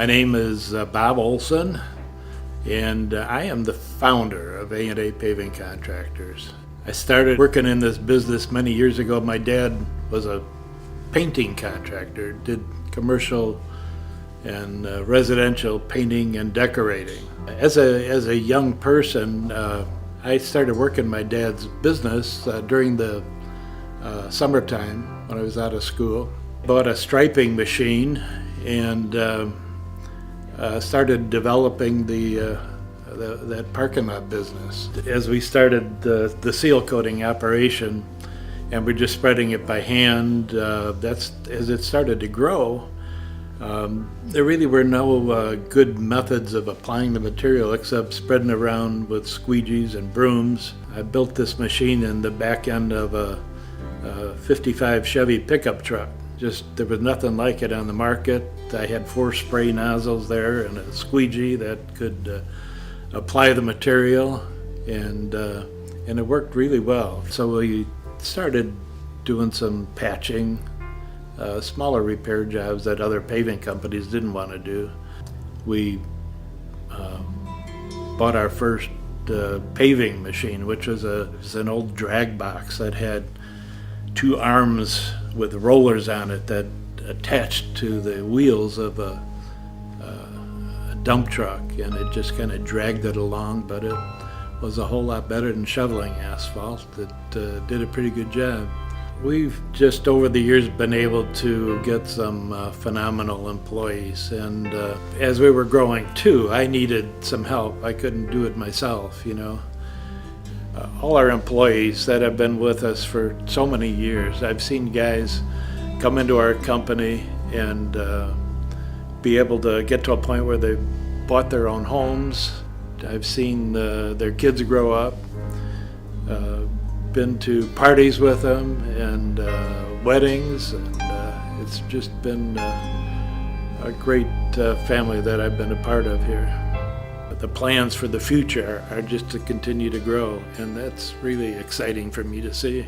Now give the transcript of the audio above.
My name is Bob Olson, and I am the founder of A&A Paving Contractors. I started working in this business many years ago. My dad was a painting contractor, did commercial and residential painting and decorating. As a young person, I started working my dad's business during the summertime when I was out of school. Bought a striping machine and started developing that parking lot business. As we started the seal coating operation, and we're just spreading it by hand, as it started to grow, there really were no good methods of applying the material except spreading around with squeegees and brooms. I built this machine in the back end of a 55 Chevy pickup truck. There was nothing like it on the market. I had 4 spray nozzles there and a squeegee that could apply the material, and it worked really well. So we started doing some patching, smaller repair jobs that other paving companies didn't want to do. We bought our first paving machine, which was an old drag box that had 2 arms with rollers on it that attached to the wheels of a dump truck, and it just kind of dragged it along, but it was a whole lot better than shoveling asphalt. It did a pretty good job. We've just over the years been able to get some phenomenal employees, and as we were growing too, I needed some help. I couldn't do it myself, you know. All our employees that have been with us for so many years, I've seen guys come into our company and be able to get to a point where they bought their own homes. I've seen their kids grow up, been to parties with them and weddings, and it's just been a great family that I've been a part of here. The plans for the future are just to continue to grow, and that's really exciting for me to see.